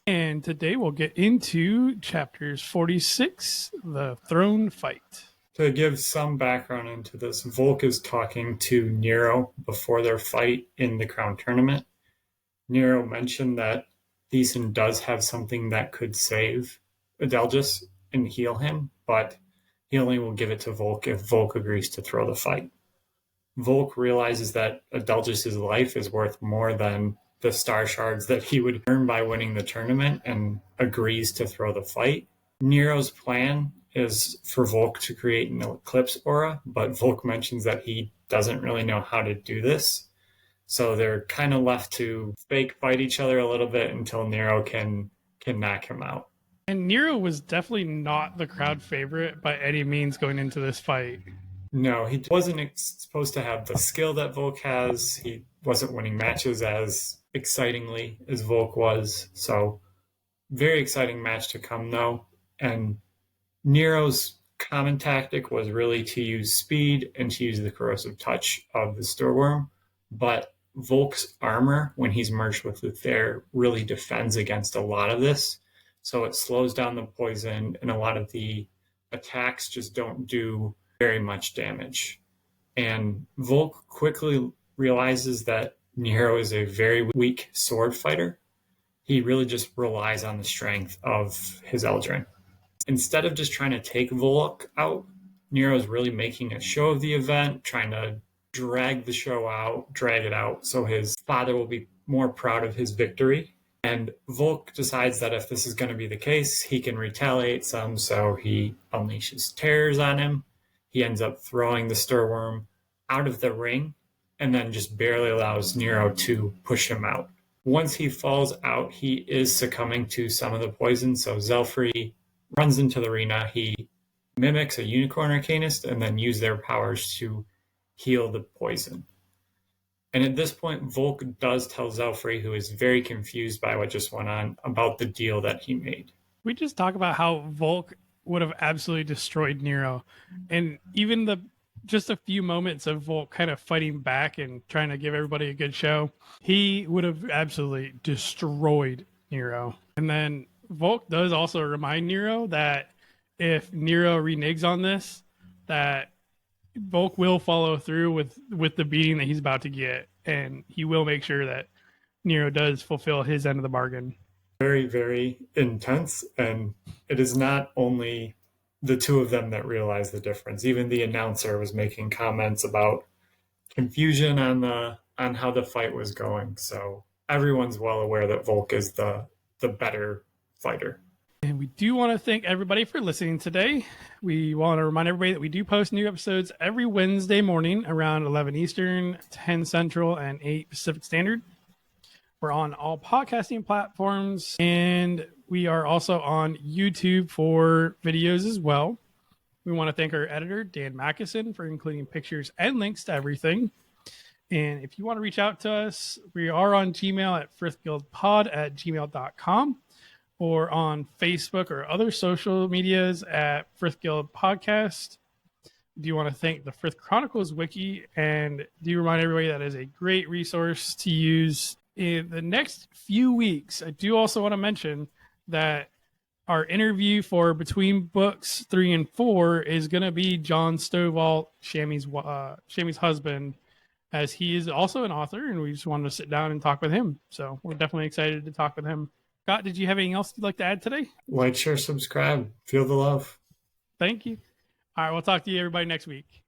And today we'll get into chapters 46, The Throne Fight. To give some background into this, Volke is talking to Niro before their fight in the Crown Tournament. Niro mentioned that Thesan does have something that could save Adelgis and heal him, but he only will give it to Volke if Volke agrees to throw the fight. Volke realizes that Adelgis' life is worth more than the star shards that he would earn by winning the tournament and agrees to throw the fight. Niro's plan is for Volke to create an eclipse aura, but Volke mentions that he doesn't really know how to do this. So they're kind of left to fake fight each other a little bit until Niro can knock him out. And Niro was definitely not the crowd favorite by any means going into this fight. No, he wasn't supposed to have the skill that Volke has. He wasn't winning matches as excitingly as Volke was. So very exciting match to come, though. And Niro's common tactic was really to use speed and to use the corrosive touch of the stoorworm. But Volke's armor, when he's merged with Luthair, really defends against a lot of this. So it slows down the poison, and a lot of the attacks just don't do very much damage. And Volke quickly realizes that Niro is a very weak sword fighter. He really just relies on the strength of his Eldrin. Instead of just trying to take Volke out, Niro is really making a show of the event, trying to drag it out, so his father will be more proud of his victory. And Volke decides that if this is going to be the case, he can retaliate some, so he unleashes terrors on him. He ends up throwing the stoorworm out of the ring and then just barely allows Niro to push him out. Once he falls out, he is succumbing to some of the poison, so Zelfree runs into the arena. He mimics a unicorn arcanist and then use their powers to heal the poison. And at this point, Volke does tell Zelfree, who is very confused by what just went on, about the deal that he made. We just talk about how Volke would have absolutely destroyed Niro. And even just a few moments of Volke kind of fighting back and trying to give everybody a good show, he would have absolutely destroyed Niro. And then Volke does also remind Niro that if Niro reneges on this, that Volke will follow through with the beating that he's about to get, and he will make sure that Niro does fulfill his end of the bargain. Very, very intense, and it is not only the two of them that realize the difference. Even the announcer was making comments about confusion on how the fight was going. So everyone's well aware that Volke is the better fighter. And we do want to thank everybody for listening today. We want to remind everybody that we do post new episodes every Wednesday morning around 11 Eastern, 10 Central, and 8 Pacific Standard. We're on all podcasting platforms, and we are also on YouTube for videos as well. We want to thank our editor, Dan Mackison, for including pictures and links to everything. And if you want to reach out to us, we are on Gmail at frithguildpod@gmail.com. or on Facebook or other social medias at Frith Guild Podcast. Do you want to thank the Frith Chronicles Wiki, and do you remind everybody that is a great resource to use in the next few weeks. I do also want to mention that our interview for Between Books 3 and 4 is going to be John Stovall, Shammy's husband, as he is also an author, and we just wanted to sit down and talk with him. So we're definitely excited to talk with him. Scott, did you have anything else you'd like to add today? Like, share, subscribe. Feel the love. Thank you. All right, we'll talk to you everybody next week.